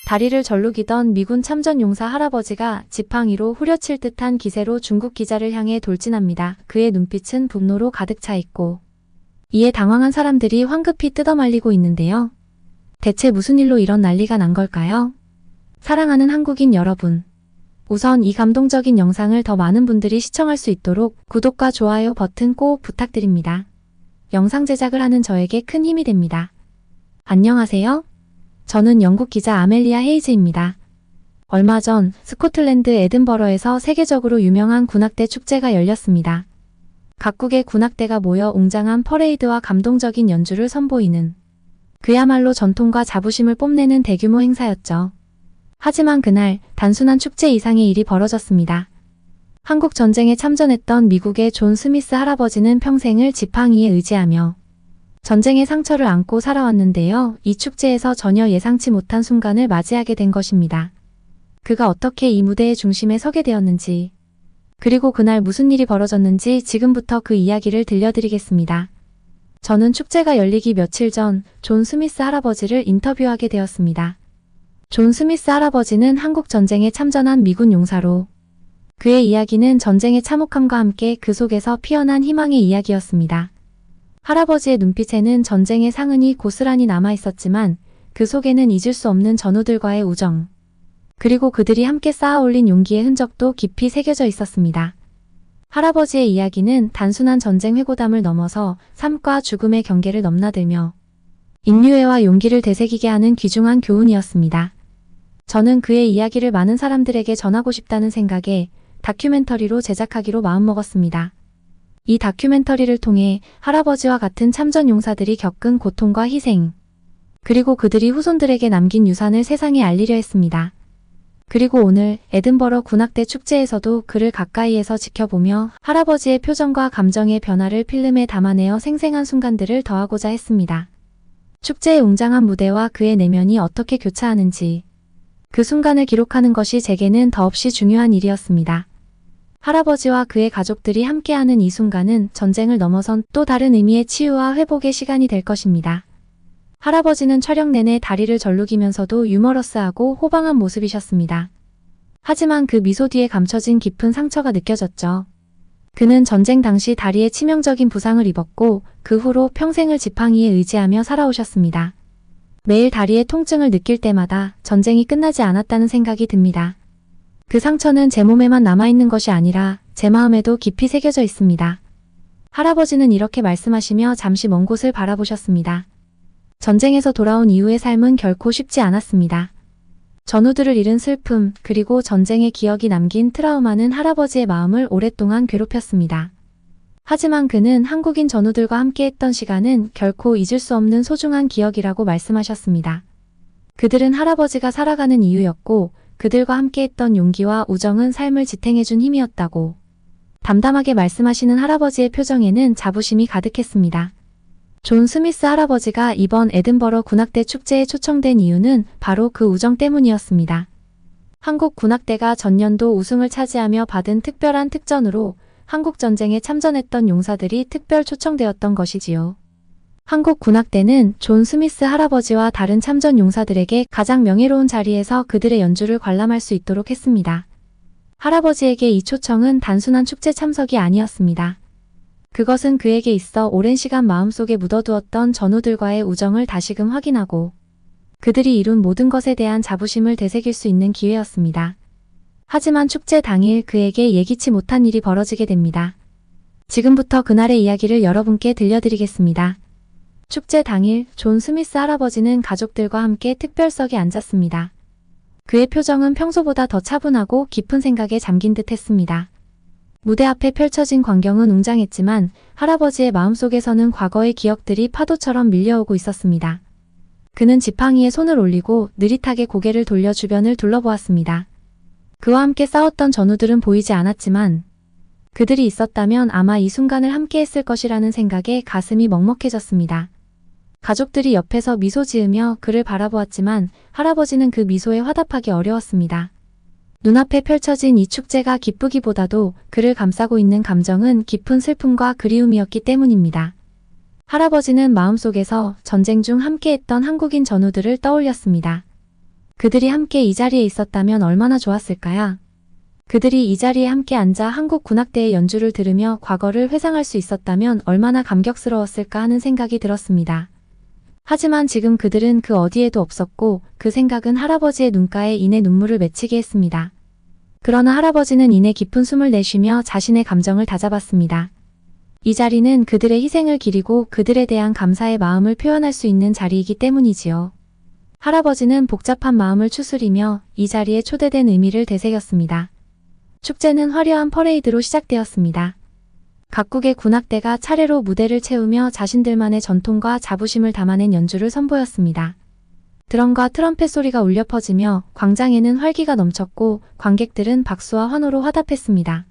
다리를 절룩이던 미군 참전용사 할아버지가 지팡이로 후려칠 듯한 기세로 중국 기자를 향해 돌진합니다. 그의 눈빛은 분노로 가득 차 있고 이에 당황한 사람들이 황급히 뜯어말리고 있는데요. 대체 무슨 일로 이런 난리가 난 걸까요? 사랑하는 한국인 여러분, 우선 이 감동적인 영상을 더 많은 분들이 시청할 수 있도록 구독과 좋아요 버튼 꼭 부탁드립니다. 영상 제작을 하는 저에게 큰 힘이 됩니다. 안녕하세요. 저는 영국 기자 아멜리아 헤이즈입니다. 얼마 전 스코틀랜드 에든버러에서 세계적으로 유명한 군악대 축제가 열렸습니다. 각국의 군악대가 모여 웅장한 퍼레이드와 감동적인 연주를 선보이는 그야말로 전통과 자부심을 뽐내는 대규모 행사였죠. 하지만 그날 단순한 축제 이상의 일이 벌어졌습니다. 한국 전쟁에 참전했던 미국의 존 스미스 할아버지는 평생을 지팡이에 의지하며 전쟁의 상처를 안고 살아왔는데요. 이 축제에서 전혀 예상치 못한 순간을 맞이하게 된 것입니다. 그가 어떻게 이 무대의 중심에 서게 되었는지, 그리고 그날 무슨 일이 벌어졌는지 지금부터 그 이야기를 들려드리겠습니다. 저는 축제가 열리기 며칠 전 존 스미스 할아버지를 인터뷰하게 되었습니다. 존 스미스 할아버지는 한국 전쟁에 참전한 미군 용사로 그의 이야기는 전쟁의 참혹함과 함께 그 속에서 피어난 희망의 이야기였습니다. 할아버지의 눈빛에는 전쟁의 상흔이 고스란히 남아있었지만 그 속에는 잊을 수 없는 전우들과의 우정, 그리고 그들이 함께 쌓아 올린 용기의 흔적도 깊이 새겨져 있었습니다. 할아버지의 이야기는 단순한 전쟁 회고담을 넘어서 삶과 죽음의 경계를 넘나들며 인류애와 용기를 되새기게 하는 귀중한 교훈이었습니다. 저는 그의 이야기를 많은 사람들에게 전하고 싶다는 생각에 다큐멘터리로 제작하기로 마음먹었습니다. 이 다큐멘터리를 통해 할아버지와 같은 참전 용사들이 겪은 고통과 희생, 그리고 그들이 후손들에게 남긴 유산을 세상에 알리려 했습니다. 그리고 오늘 에든버러 군악대 축제에서도 그를 가까이에서 지켜보며 할아버지의 표정과 감정의 변화를 필름에 담아내어 생생한 순간들을 더하고자 했습니다. 축제의 웅장한 무대와 그의 내면이 어떻게 교차하는지, 그 순간을 기록하는 것이 제게는 더없이 중요한 일이었습니다. 할아버지와 그의 가족들이 함께하는 이 순간은 전쟁을 넘어선 또 다른 의미의 치유와 회복의 시간이 될 것입니다. 할아버지는 촬영 내내 다리를 절룩이면서도 유머러스하고 호방한 모습이셨습니다. 하지만 그 미소 뒤에 감춰진 깊은 상처가 느껴졌죠. 그는 전쟁 당시 다리에 치명적인 부상을 입었고 그 후로 평생을 지팡이에 의지하며 살아오셨습니다. 매일 다리에 통증을 느낄 때마다 전쟁이 끝나지 않았다는 생각이 듭니다. 그 상처는 제 몸에만 남아있는 것이 아니라 제 마음에도 깊이 새겨져 있습니다. 할아버지는 이렇게 말씀하시며 잠시 먼 곳을 바라보셨습니다. 전쟁에서 돌아온 이후의 삶은 결코 쉽지 않았습니다. 전우들을 잃은 슬픔, 그리고 전쟁의 기억이 남긴 트라우마는 할아버지의 마음을 오랫동안 괴롭혔습니다. 하지만 그는 한국인 전우들과 함께했던 시간은 결코 잊을 수 없는 소중한 기억이라고 말씀하셨습니다. 그들은 할아버지가 살아가는 이유였고 그들과 함께했던 용기와 우정은 삶을 지탱해준 힘이었다고 담담하게 말씀하시는 할아버지의 표정에는 자부심이 가득했습니다. 존 스미스 할아버지가 이번 에든버러 군악대 축제에 초청된 이유는 바로 그 우정 때문이었습니다. 한국 군악대가 전년도 우승을 차지하며 받은 특별한 특전으로 한국 전쟁에 참전했던 용사들이 특별 초청되었던 것이지요. 한국 군악대는 존 스미스 할아버지와 다른 참전 용사들에게 가장 명예로운 자리에서 그들의 연주를 관람할 수 있도록 했습니다. 할아버지에게 이 초청은 단순한 축제 참석이 아니었습니다. 그것은 그에게 있어 오랜 시간 마음속에 묻어두었던 전우들과의 우정을 다시금 확인하고 그들이 이룬 모든 것에 대한 자부심을 되새길 수 있는 기회였습니다. 하지만 축제 당일 그에게 예기치 못한 일이 벌어지게 됩니다. 지금부터 그날의 이야기를 여러분께 들려드리겠습니다. 축제 당일 존 스미스 할아버지는 가족들과 함께 특별석에 앉았습니다. 그의 표정은 평소보다 더 차분하고 깊은 생각에 잠긴 듯 했습니다. 무대 앞에 펼쳐진 광경은 웅장했지만 할아버지의 마음속에서는 과거의 기억들이 파도처럼 밀려오고 있었습니다. 그는 지팡이에 손을 올리고 느릿하게 고개를 돌려 주변을 둘러보았습니다. 그와 함께 싸웠던 전우들은 보이지 않았지만 그들이 있었다면 아마 이 순간을 함께 했을 것이라는 생각에 가슴이 먹먹해졌습니다. 가족들이 옆에서 미소 지으며 그를 바라보았지만 할아버지는 그 미소에 화답하기 어려웠습니다. 눈앞에 펼쳐진 이 축제가 기쁘기보다도 그를 감싸고 있는 감정은 깊은 슬픔과 그리움이었기 때문입니다. 할아버지는 마음속에서 전쟁 중 함께했던 한국인 전우들을 떠올렸습니다. 그들이 함께 이 자리에 있었다면 얼마나 좋았을까요? 그들이 이 자리에 함께 앉아 한국 군악대의 연주를 들으며 과거를 회상할 수 있었다면 얼마나 감격스러웠을까 하는 생각이 들었습니다. 하지만 지금 그들은 그 어디에도 없었고 그 생각은 할아버지의 눈가에 이내 눈물을 맺히게 했습니다. 그러나 할아버지는 이내 깊은 숨을 내쉬며 자신의 감정을 다잡았습니다. 이 자리는 그들의 희생을 기리고 그들에 대한 감사의 마음을 표현할 수 있는 자리이기 때문이지요. 할아버지는 복잡한 마음을 추스리며 이 자리에 초대된 의미를 되새겼습니다. 축제는 화려한 퍼레이드로 시작되었습니다. 각국의 군악대가 차례로 무대를 채우며 자신들만의 전통과 자부심을 담아낸 연주를 선보였습니다. 드럼과 트럼펫 소리가 울려 퍼지며 광장에는 활기가 넘쳤고 관객들은 박수와 환호로 화답했습니다.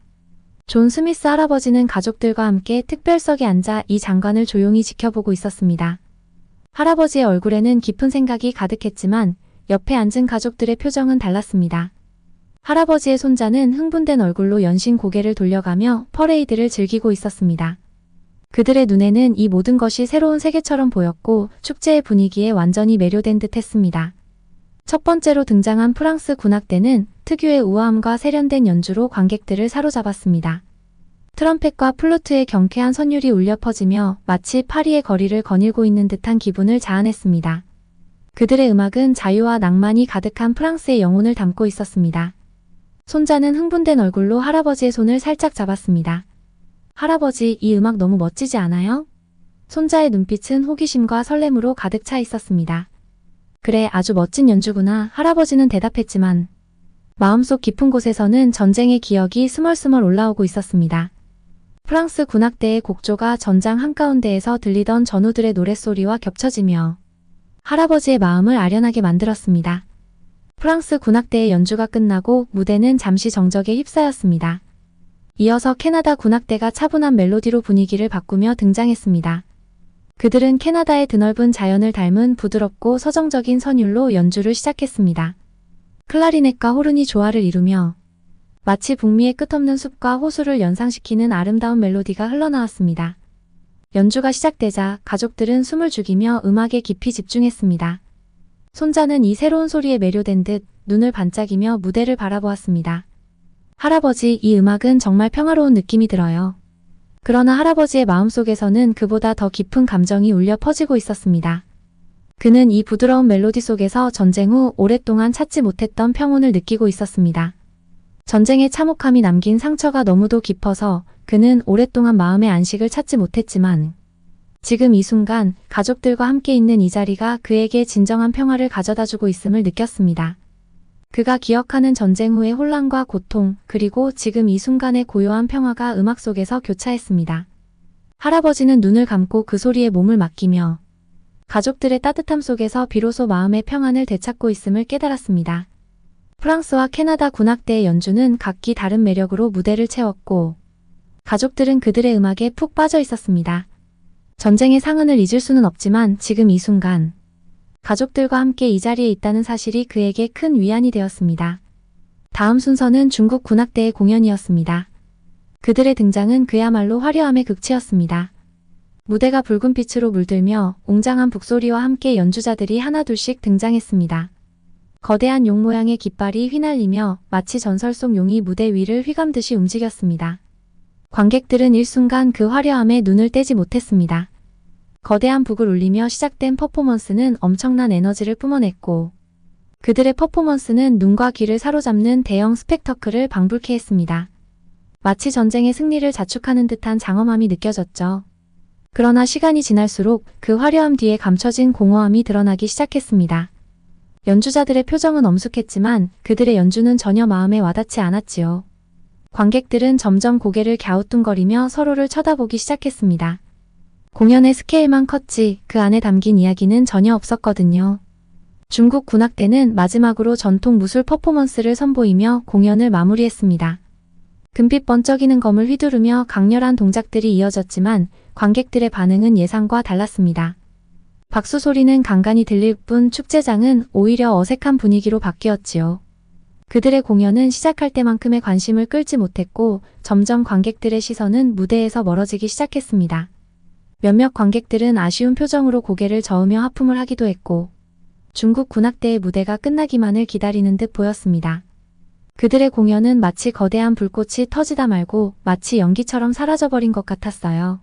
존 스미스 할아버지는 가족들과 함께 특별석에 앉아 이 장관을 조용히 지켜보고 있었습니다. 할아버지의 얼굴에는 깊은 생각이 가득했지만 옆에 앉은 가족들의 표정은 달랐습니다. 할아버지의 손자는 흥분된 얼굴로 연신 고개를 돌려가며 퍼레이드를 즐기고 있었습니다. 그들의 눈에는 이 모든 것이 새로운 세계처럼 보였고 축제의 분위기에 완전히 매료된 듯 했습니다. 첫 번째로 등장한 프랑스 군악대는 특유의 우아함과 세련된 연주로 관객들을 사로잡았습니다. 트럼펫과 플루트의 경쾌한 선율이 울려 퍼지며 마치 파리의 거리를 거닐고 있는 듯한 기분을 자아냈습니다. 그들의 음악은 자유와 낭만이 가득한 프랑스의 영혼을 담고 있었습니다. 손자는 흥분된 얼굴로 할아버지의 손을 살짝 잡았습니다. 할아버지, 이 음악 너무 멋지지 않아요? 손자의 눈빛은 호기심과 설렘으로 가득 차 있었습니다. 그래, 아주 멋진 연주구나. 할아버지는 대답했지만 마음속 깊은 곳에서는 전쟁의 기억이 스멀스멀 올라오고 있었습니다. 프랑스 군악대의 곡조가 전장 한가운데에서 들리던 전우들의 노랫소리와 겹쳐지며 할아버지의 마음을 아련하게 만들었습니다. 프랑스 군악대의 연주가 끝나고 무대는 잠시 정적에 휩싸였습니다. 이어서 캐나다 군악대가 차분한 멜로디로 분위기를 바꾸며 등장했습니다. 그들은 캐나다의 드넓은 자연을 닮은 부드럽고 서정적인 선율로 연주를 시작했습니다. 클라리넷과 호른이 조화를 이루며 마치 북미의 끝없는 숲과 호수를 연상시키는 아름다운 멜로디가 흘러나왔습니다. 연주가 시작되자 가족들은 숨을 죽이며 음악에 깊이 집중했습니다. 손자는 이 새로운 소리에 매료된 듯 눈을 반짝이며 무대를 바라보았습니다. 할아버지, 이 음악은 정말 평화로운 느낌이 들어요. 그러나 할아버지의 마음속에서는 그보다 더 깊은 감정이 울려 퍼지고 있었습니다. 그는 이 부드러운 멜로디 속에서 전쟁 후 오랫동안 찾지 못했던 평온을 느끼고 있었습니다. 전쟁의 참혹함이 남긴 상처가 너무도 깊어서 그는 오랫동안 마음의 안식을 찾지 못했지만 지금 이 순간 가족들과 함께 있는 이 자리가 그에게 진정한 평화를 가져다주고 있음을 느꼈습니다. 그가 기억하는 전쟁 후의 혼란과 고통, 그리고 지금 이 순간의 고요한 평화가 음악 속에서 교차했습니다. 할아버지는 눈을 감고 그 소리에 몸을 맡기며 가족들의 따뜻함 속에서 비로소 마음의 평안을 되찾고 있음을 깨달았습니다. 프랑스와 캐나다 군악대의 연주는 각기 다른 매력으로 무대를 채웠고 가족들은 그들의 음악에 푹 빠져 있었습니다. 전쟁의 상흔을 잊을 수는 없지만 지금 이 순간 가족들과 함께 이 자리에 있다는 사실이 그에게 큰 위안이 되었습니다. 다음 순서는 중국 군악대의 공연이었습니다. 그들의 등장은 그야말로 화려함의 극치였습니다. 무대가 붉은 빛으로 물들며 웅장한 북소리와 함께 연주자들이 하나둘씩 등장했습니다. 거대한 용 모양의 깃발이 휘날리며 마치 전설 속 용이 무대 위를 휘감듯이 움직였습니다. 관객들은 일순간 그 화려함에 눈을 떼지 못했습니다. 거대한 북을 울리며 시작된 퍼포먼스는 엄청난 에너지를 뿜어냈고 그들의 퍼포먼스는 눈과 귀를 사로잡는 대형 스펙터클을 방불케 했습니다. 마치 전쟁의 승리를 자축하는 듯한 장엄함이 느껴졌죠. 그러나 시간이 지날수록 그 화려함 뒤에 감춰진 공허함이 드러나기 시작했습니다. 연주자들의 표정은 엄숙했지만 그들의 연주는 전혀 마음에 와닿지 않았지요. 관객들은 점점 고개를 갸우뚱거리며 서로를 쳐다보기 시작했습니다. 공연의 스케일만 컸지 그 안에 담긴 이야기는 전혀 없었거든요. 중국 군악대는 마지막으로 전통 무술 퍼포먼스를 선보이며 공연을 마무리했습니다. 금빛 번쩍이는 검을 휘두르며 강렬한 동작들이 이어졌지만 관객들의 반응은 예상과 달랐습니다. 박수 소리는 간간히 들릴 뿐 축제장은 오히려 어색한 분위기로 바뀌었지요. 그들의 공연은 시작할 때만큼의 관심을 끌지 못했고 점점 관객들의 시선은 무대에서 멀어지기 시작했습니다. 몇몇 관객들은 아쉬운 표정으로 고개를 저으며 하품을 하기도 했고 중국 군악대의 무대가 끝나기만을 기다리는 듯 보였습니다. 그들의 공연은 마치 거대한 불꽃이 터지다 말고 마치 연기처럼 사라져버린 것 같았어요.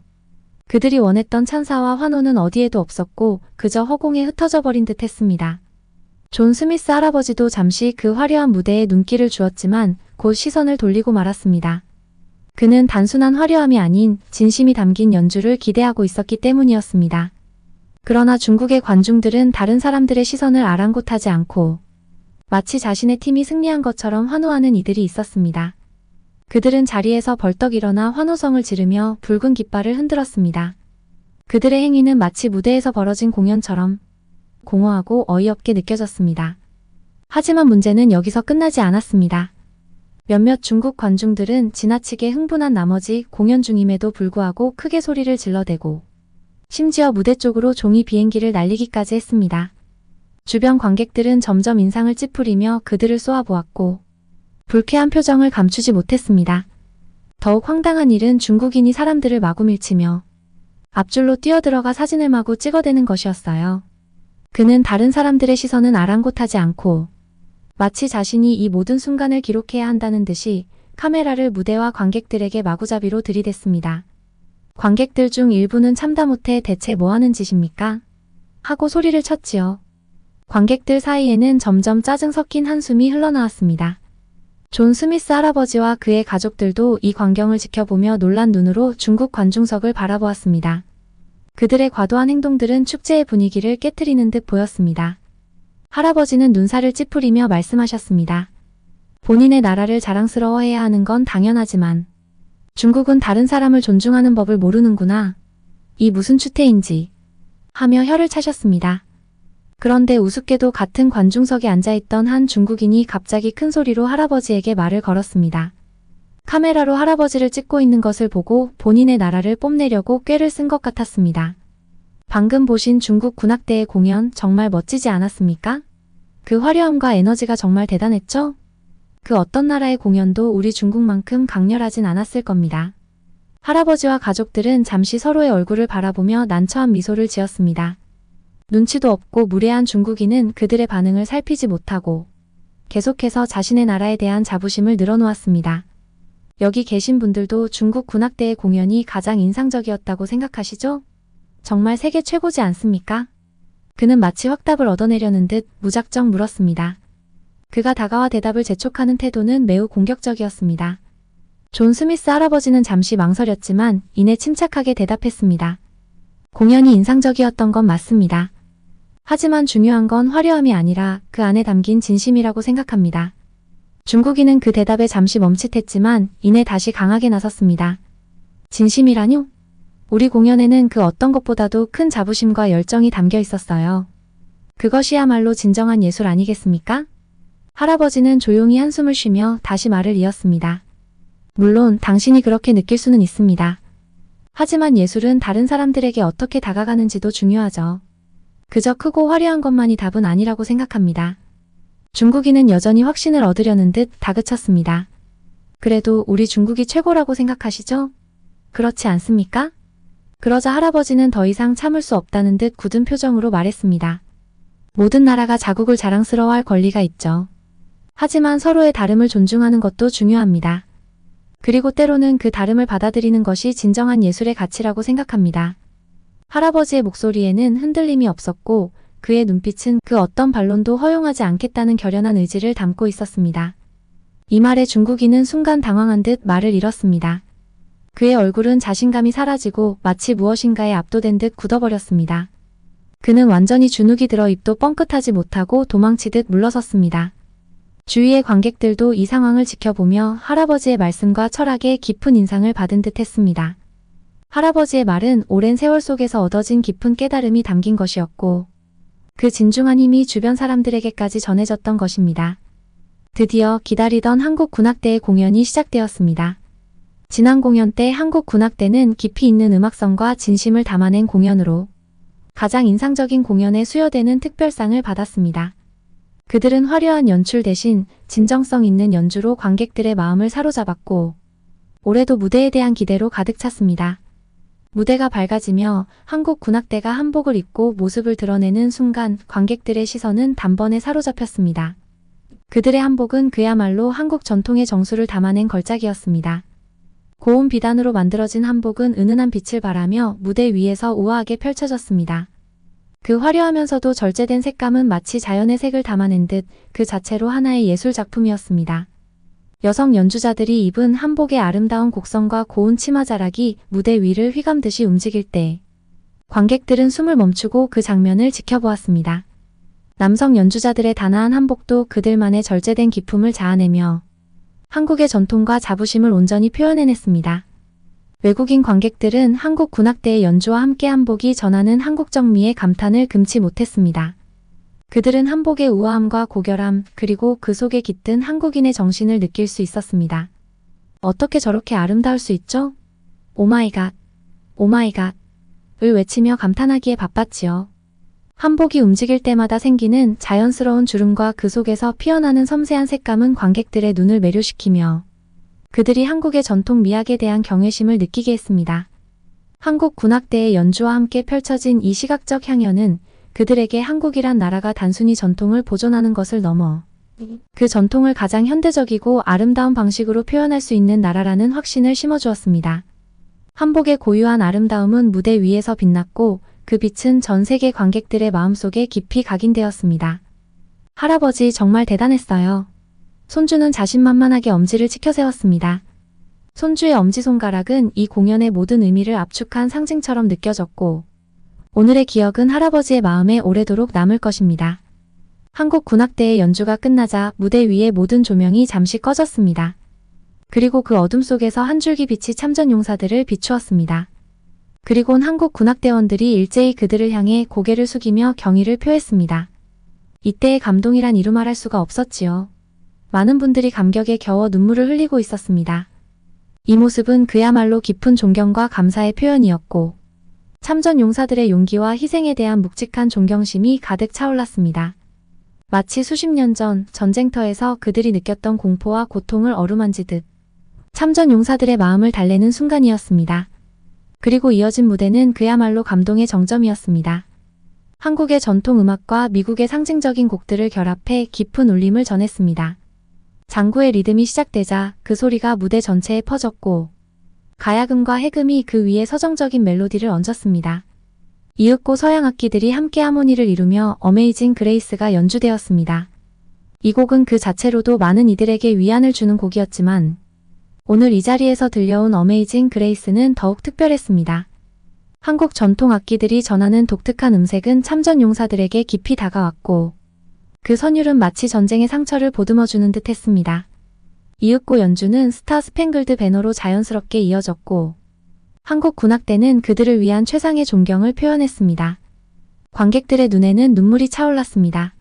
그들이 원했던 찬사와 환호는 어디에도 없었고 그저 허공에 흩어져 버린 듯 했습니다. 존 스미스 할아버지도 잠시 그 화려한 무대에 눈길을 주었지만 곧 시선을 돌리고 말았습니다. 그는 단순한 화려함이 아닌 진심이 담긴 연주를 기대하고 있었기 때문이었습니다. 그러나 중국의 관중들은 다른 사람들의 시선을 아랑곳하지 않고 마치 자신의 팀이 승리한 것처럼 환호하는 이들이 있었습니다. 그들은 자리에서 벌떡 일어나 환호성을 지르며 붉은 깃발을 흔들었습니다. 그들의 행위는 마치 무대에서 벌어진 공연처럼 공허하고 어이없게 느껴졌습니다. 하지만 문제는 여기서 끝나지 않았습니다. 몇몇 중국 관중들은 지나치게 흥분한 나머지 공연 중임에도 불구하고 크게 소리를 질러대고 심지어 무대 쪽으로 종이 비행기를 날리기까지 했습니다. 주변 관객들은 점점 인상을 찌푸리며 그들을 쏘아보았고 불쾌한 표정을 감추지 못했습니다. 더욱 황당한 일은 중국인이 사람들을 마구 밀치며 앞줄로 뛰어들어가 사진을 마구 찍어대는 것이었어요. 그는 다른 사람들의 시선은 아랑곳하지 않고 마치 자신이 이 모든 순간을 기록해야 한다는 듯이 카메라를 무대와 관객들에게 마구잡이로 들이댔습니다. 관객들 중 일부는 참다 못해 대체 뭐하는 짓입니까? 하고 소리를 쳤지요. 관객들 사이에는 점점 짜증 섞인 한숨이 흘러나왔습니다. 존 스미스 할아버지와 그의 가족들도 이 광경을 지켜보며 놀란 눈으로 중국 관중석을 바라보았습니다. 그들의 과도한 행동들은 축제의 분위기를 깨트리는 듯 보였습니다. 할아버지는 눈살을 찌푸리며 말씀하셨습니다. 본인의 나라를 자랑스러워해야 하는 건 당연하지만 중국은 다른 사람을 존중하는 법을 모르는구나. 이 무슨 추태인지 하며 혀를 차셨습니다. 그런데 우습게도 같은 관중석에 앉아있던 한 중국인이 갑자기 큰 소리로 할아버지에게 말을 걸었습니다. 카메라로 할아버지를 찍고 있는 것을 보고 본인의 나라를 뽐내려고 꾀를 쓴 것 같았습니다. 방금 보신 중국 군악대의 공연 정말 멋지지 않았습니까? 그 화려함과 에너지가 정말 대단했죠? 그 어떤 나라의 공연도 우리 중국만큼 강렬하진 않았을 겁니다. 할아버지와 가족들은 잠시 서로의 얼굴을 바라보며 난처한 미소를 지었습니다. 눈치도 없고 무례한 중국인은 그들의 반응을 살피지 못하고 계속해서 자신의 나라에 대한 자부심을 늘어놓았습니다. 여기 계신 분들도 중국 군악대의 공연이 가장 인상적이었다고 생각하시죠? 정말 세계 최고지 않습니까? 그는 마치 확답을 얻어내려는 듯 무작정 물었습니다. 그가 다가와 대답을 재촉하는 태도는 매우 공격적이었습니다. 존 스미스 할아버지는 잠시 망설였지만 이내 침착하게 대답했습니다. 공연이 인상적이었던 건 맞습니다. 하지만 중요한 건 화려함이 아니라 그 안에 담긴 진심이라고 생각합니다. 중국인은 그 대답에 잠시 멈칫했지만 이내 다시 강하게 나섰습니다. 진심이라뇨? 우리 공연에는 그 어떤 것보다도 큰 자부심과 열정이 담겨 있었어요. 그것이야말로 진정한 예술 아니겠습니까? 할아버지는 조용히 한숨을 쉬며 다시 말을 이었습니다. 물론 당신이 그렇게 느낄 수는 있습니다. 하지만 예술은 다른 사람들에게 어떻게 다가가는지도 중요하죠. 그저 크고 화려한 것만이 답은 아니라고 생각합니다. 중국인은 여전히 확신을 얻으려는 듯 다그쳤습니다. 그래도 우리 중국이 최고라고 생각하시죠? 그렇지 않습니까? 그러자 할아버지는 더 이상 참을 수 없다는 듯 굳은 표정으로 말했습니다. 모든 나라가 자국을 자랑스러워할 권리가 있죠. 하지만 서로의 다름을 존중하는 것도 중요합니다. 그리고 때로는 그 다름을 받아들이는 것이 진정한 예술의 가치라고 생각합니다. 할아버지의 목소리에는 흔들림이 없었고 그의 눈빛은 그 어떤 반론도 허용하지 않겠다는 결연한 의지를 담고 있었습니다. 이 말에 중국인은 순간 당황한 듯 말을 잃었습니다. 그의 얼굴은 자신감이 사라지고 마치 무엇인가에 압도된 듯 굳어버렸습니다. 그는 완전히 주눅이 들어 입도 뻥끗하지 못하고 도망치듯 물러섰습니다. 주위의 관객들도 이 상황을 지켜보며 할아버지의 말씀과 철학에 깊은 인상을 받은 듯 했습니다. 할아버지의 말은 오랜 세월 속에서 얻어진 깊은 깨달음이 담긴 것이었고 그 진중한 힘이 주변 사람들에게까지 전해졌던 것입니다. 드디어 기다리던 한국 군악대의 공연이 시작되었습니다. 지난 공연 때 한국 군악대는 깊이 있는 음악성과 진심을 담아낸 공연으로 가장 인상적인 공연에 수여되는 특별상을 받았습니다. 그들은 화려한 연출 대신 진정성 있는 연주로 관객들의 마음을 사로잡았고 올해도 무대에 대한 기대로 가득 찼습니다. 무대가 밝아지며 한국 군악대가 한복을 입고 모습을 드러내는 순간 관객들의 시선은 단번에 사로잡혔습니다. 그들의 한복은 그야말로 한국 전통의 정수를 담아낸 걸작이었습니다. 고운 비단으로 만들어진 한복은 은은한 빛을 발하며 무대 위에서 우아하게 펼쳐졌습니다. 그 화려하면서도 절제된 색감은 마치 자연의 색을 담아낸 듯 그 자체로 하나의 예술 작품이었습니다. 여성 연주자들이 입은 한복의 아름다운 곡선과 고운 치마자락이 무대 위를 휘감듯이 움직일 때 관객들은 숨을 멈추고 그 장면을 지켜보았습니다. 남성 연주자들의 단아한 한복도 그들만의 절제된 기품을 자아내며 한국의 전통과 자부심을 온전히 표현해냈습니다. 외국인 관객들은 한국 군악대의 연주와 함께 한복이 전하는 한국 정미에 감탄을 금치 못했습니다. 그들은 한복의 우아함과 고결함, 그리고 그 속에 깃든 한국인의 정신을 느낄 수 있었습니다. 어떻게 저렇게 아름다울 수 있죠? 오마이갓, 오마이갓 을 외치며 감탄하기에 바빴지요. 한복이 움직일 때마다 생기는 자연스러운 주름과 그 속에서 피어나는 섬세한 색감은 관객들의 눈을 매료시키며 그들이 한국의 전통 미학에 대한 경외심을 느끼게 했습니다. 한국 군악대의 연주와 함께 펼쳐진 이 시각적 향연은 그들에게 한국이란 나라가 단순히 전통을 보존하는 것을 넘어 그 전통을 가장 현대적이고 아름다운 방식으로 표현할 수 있는 나라라는 확신을 심어주었습니다. 한복의 고유한 아름다움은 무대 위에서 빛났고 그 빛은 전 세계 관객들의 마음속에 깊이 각인되었습니다. 할아버지 정말 대단했어요. 손주는 자신만만하게 엄지를 치켜세웠습니다. 손주의 엄지손가락은 이 공연의 모든 의미를 압축한 상징처럼 느껴졌고 오늘의 기억은 할아버지의 마음에 오래도록 남을 것입니다. 한국 군악대의 연주가 끝나자 무대 위의 모든 조명이 잠시 꺼졌습니다. 그리고 그 어둠 속에서 한 줄기 빛이 참전 용사들을 비추었습니다. 그리곤 한국 군악대원들이 일제히 그들을 향해 고개를 숙이며 경의를 표했습니다. 이때의 감동이란 이루 말할 수가 없었지요. 많은 분들이 감격에 겨워 눈물을 흘리고 있었습니다. 이 모습은 그야말로 깊은 존경과 감사의 표현이었고 참전 용사들의 용기와 희생에 대한 묵직한 존경심이 가득 차올랐습니다. 마치 수십 년 전 전쟁터에서 그들이 느꼈던 공포와 고통을 어루만지듯 참전 용사들의 마음을 달래는 순간이었습니다. 그리고 이어진 무대는 그야말로 감동의 정점이었습니다. 한국의 전통 음악과 미국의 상징적인 곡들을 결합해 깊은 울림을 전했습니다. 장구의 리듬이 시작되자 그 소리가 무대 전체에 퍼졌고 가야금과 해금이 그 위에 서정적인 멜로디를 얹었습니다. 이윽고 서양 악기들이 함께 하모니를 이루며 어메이징 그레이스가 연주되었습니다. 이 곡은 그 자체로도 많은 이들에게 위안을 주는 곡이었지만 오늘 이 자리에서 들려온 어메이징 그레이스는 더욱 특별했습니다. 한국 전통 악기들이 전하는 독특한 음색은 참전 용사들에게 깊이 다가왔고 그 선율은 마치 전쟁의 상처를 보듬어주는 듯 했습니다. 이윽고 연주는 스타 스팽글드 배너로 자연스럽게 이어졌고 한국 군악대는 그들을 위한 최상의 존경을 표현했습니다. 관객들의 눈에는 눈물이 차올랐습니다.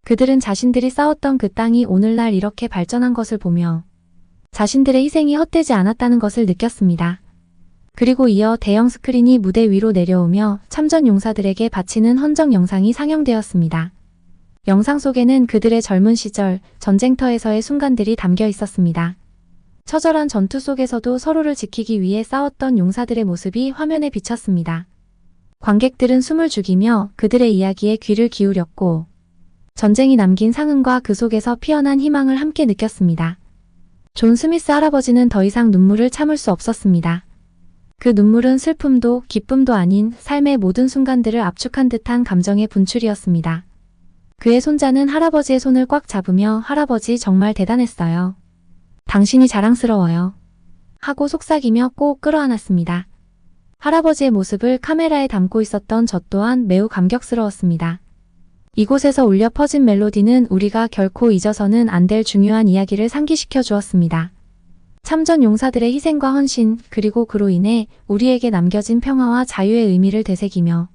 그들은 자신들이 싸웠던 그 땅이 오늘날 이렇게 발전한 것을 보며 자신들의 희생이 헛되지 않았다는 것을 느꼈습니다. 그리고 이어 대형 스크린이 무대 위로 내려오며 참전 용사들에게 바치는 헌정 영상이 상영되었습니다. 영상 속에는 그들의 젊은 시절, 전쟁터에서의 순간들이 담겨 있었습니다. 처절한 전투 속에서도 서로를 지키기 위해 싸웠던 용사들의 모습이 화면에 비쳤습니다. 관객들은 숨을 죽이며 그들의 이야기에 귀를 기울였고 전쟁이 남긴 상흔과 그 속에서 피어난 희망을 함께 느꼈습니다. 존 스미스 할아버지는 더 이상 눈물을 참을 수 없었습니다. 그 눈물은 슬픔도 기쁨도 아닌 삶의 모든 순간들을 압축한 듯한 감정의 분출이었습니다. 그의 손자는 할아버지의 손을 꽉 잡으며 할아버지 정말 대단했어요. 당신이 자랑스러워요. 하고 속삭이며 꼭 끌어안았습니다. 할아버지의 모습을 카메라에 담고 있었던 저 또한 매우 감격스러웠습니다. 이곳에서 울려 퍼진 멜로디는 우리가 결코 잊어서는 안 될 중요한 이야기를 상기시켜 주었습니다. 참전 용사들의 희생과 헌신, 그리고 그로 인해 우리에게 남겨진 평화와 자유의 의미를 되새기며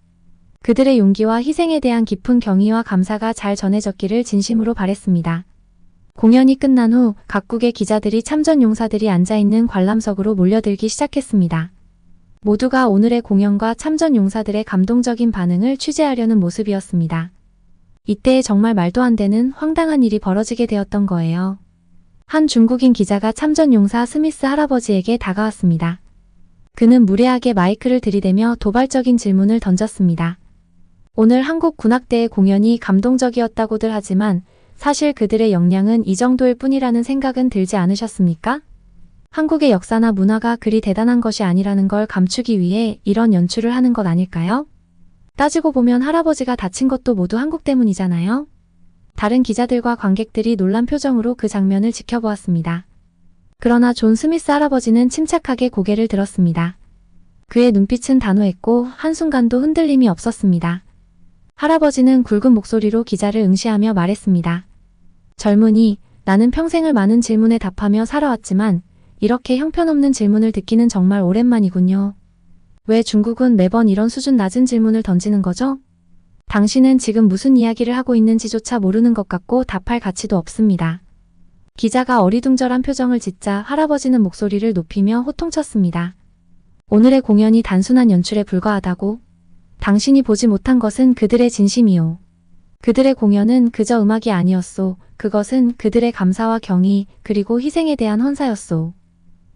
그들의 용기와 희생에 대한 깊은 경의와 감사가 잘 전해졌기를 진심으로 바랬습니다. 공연이 끝난 후 각국의 기자들이 참전 용사들이 앉아있는 관람석으로 몰려들기 시작했습니다. 모두가 오늘의 공연과 참전 용사들의 감동적인 반응을 취재하려는 모습이었습니다. 이때 정말 말도 안 되는 황당한 일이 벌어지게 되었던 거예요. 한 중국인 기자가 참전 용사 스미스 할아버지에게 다가왔습니다. 그는 무례하게 마이크를 들이대며 도발적인 질문을 던졌습니다. 오늘 한국 군악대의 공연이 감동적이었다고들 하지만 사실 그들의 역량은 이 정도일 뿐이라는 생각은 들지 않으셨습니까? 한국의 역사나 문화가 그리 대단한 것이 아니라는 걸 감추기 위해 이런 연출을 하는 것 아닐까요? 따지고 보면 할아버지가 다친 것도 모두 한국 때문이잖아요. 다른 기자들과 관객들이 놀란 표정으로 그 장면을 지켜보았습니다. 그러나 존 스미스 할아버지는 침착하게 고개를 들었습니다. 그의 눈빛은 단호했고 한순간도 흔들림이 없었습니다. 할아버지는 굵은 목소리로 기자를 응시하며 말했습니다. 젊은이, 나는 평생을 많은 질문에 답하며 살아왔지만 이렇게 형편없는 질문을 듣기는 정말 오랜만이군요. 왜 중국은 매번 이런 수준 낮은 질문을 던지는 거죠? 당신은 지금 무슨 이야기를 하고 있는지조차 모르는 것 같고 답할 가치도 없습니다. 기자가 어리둥절한 표정을 짓자 할아버지는 목소리를 높이며 호통쳤습니다. 오늘의 공연이 단순한 연출에 불과하다고? 당신이 보지 못한 것은 그들의 진심이요. 그들의 공연은 그저 음악이 아니었소. 그것은 그들의 감사와 경의, 그리고 희생에 대한 헌사였소.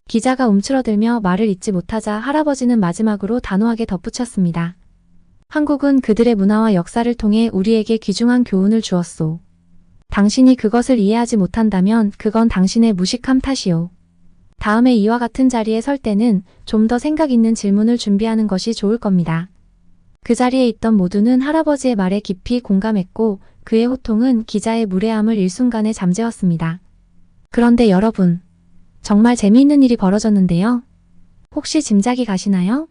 기자가 움츠러들며 말을 잇지 못하자 할아버지는 마지막으로 단호하게 덧붙였습니다. 한국은 그들의 문화와 역사를 통해 우리에게 귀중한 교훈을 주었소. 당신이 그것을 이해하지 못한다면 그건 당신의 무식함 탓이요. 다음에 이와 같은 자리에 설 때는 좀 더 생각 있는 질문을 준비하는 것이 좋을 겁니다. 그 자리에 있던 모두는 할아버지의 말에 깊이 공감했고 그의 호통은 기자의 무례함을 일순간에 잠재웠습니다. 그런데 여러분, 정말 재미있는 일이 벌어졌는데요. 혹시 짐작이 가시나요?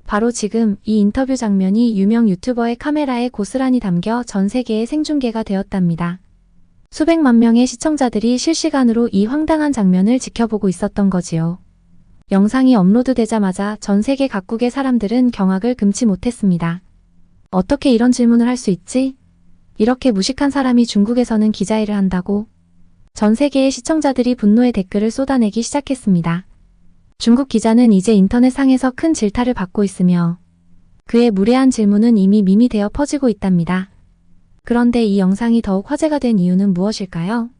바로 지금 이 인터뷰 장면이 유명 유튜버의 카메라에 고스란히 담겨 전 세계에 생중계가 되었답니다. 수백만 명의 시청자들이 실시간으로 이 황당한 장면을 지켜보고 있었던 거지요. 영상이 업로드되자마자 전 세계 각국의 사람들은 경악을 금치 못했습니다. 어떻게 이런 질문을 할 수 있지? 이렇게 무식한 사람이 중국에서는 기자 일을 한다고? 전 세계의 시청자들이 분노의 댓글을 쏟아내기 시작했습니다. 중국 기자는 이제 인터넷상에서 큰 질타를 받고 있으며 그의 무례한 질문은 이미 밈이 되어 퍼지고 있답니다. 그런데 이 영상이 더욱 화제가 된 이유는 무엇일까요?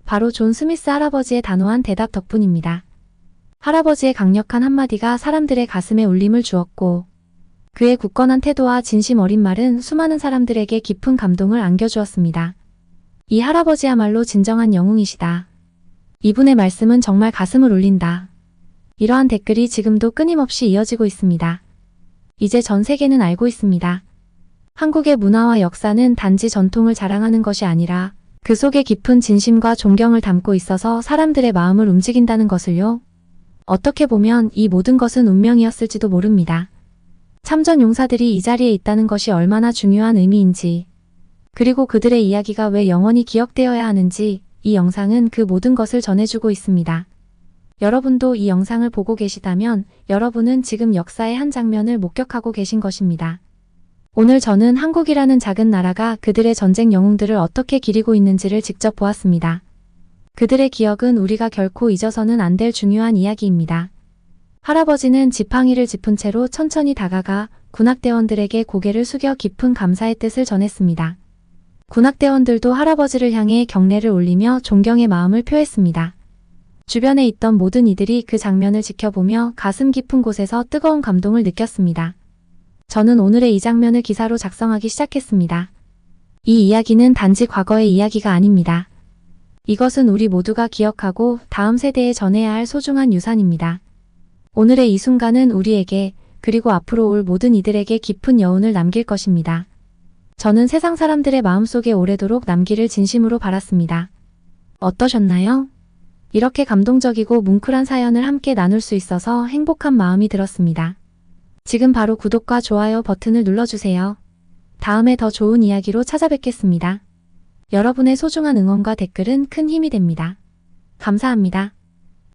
바로 존 스미스 할아버지의 단호한 대답 덕분입니다. 할아버지의 강력한 한마디가 사람들의 가슴에 울림을 주었고 그의 굳건한 태도와 진심 어린 말은 수많은 사람들에게 깊은 감동을 안겨주었습니다. 이 할아버지야말로 진정한 영웅이시다. 이분의 말씀은 정말 가슴을 울린다. 이러한 댓글이 지금도 끊임없이 이어지고 있습니다. 이제 전 세계는 알고 있습니다. 한국의 문화와 역사는 단지 전통을 자랑하는 것이 아니라 그 속에 깊은 진심과 존경을 담고 있어서 사람들의 마음을 움직인다는 것을요. 어떻게 보면 이 모든 것은 운명이었을지도 모릅니다. 참전 용사들이 이 자리에 있다는 것이 얼마나 중요한 의미인지, 그리고 그들의 이야기가 왜 영원히 기억되어야 하는지 이 영상은 그 모든 것을 전해주고 있습니다. 여러분도 이 영상을 보고 계시다면 여러분은 지금 역사의 한 장면을 목격하고 계신 것입니다. 오늘 저는 한국이라는 작은 나라가 그들의 전쟁 영웅들을 어떻게 기리고 있는지를 직접 보았습니다. 그들의 기억은 우리가 결코 잊어서는 안 될 중요한 이야기입니다. 할아버지는 지팡이를 짚은 채로 천천히 다가가 군악대원들에게 고개를 숙여 깊은 감사의 뜻을 전했습니다. 군악대원들도 할아버지를 향해 경례를 올리며 존경의 마음을 표했습니다. 주변에 있던 모든 이들이 그 장면을 지켜보며 가슴 깊은 곳에서 뜨거운 감동을 느꼈습니다. 저는 오늘의 이 장면을 기사로 작성하기 시작했습니다. 이 이야기는 단지 과거의 이야기가 아닙니다. 이것은 우리 모두가 기억하고 다음 세대에 전해야 할 소중한 유산입니다. 오늘의 이 순간은 우리에게 그리고 앞으로 올 모든 이들에게 깊은 여운을 남길 것입니다. 저는 세상 사람들의 마음속에 오래도록 남기를 진심으로 바랐습니다. 어떠셨나요? 이렇게 감동적이고 뭉클한 사연을 함께 나눌 수 있어서 행복한 마음이 들었습니다. 지금 바로 구독과 좋아요 버튼을 눌러주세요. 다음에 더 좋은 이야기로 찾아뵙겠습니다. 여러분의 소중한 응원과 댓글은 큰 힘이 됩니다. 감사합니다.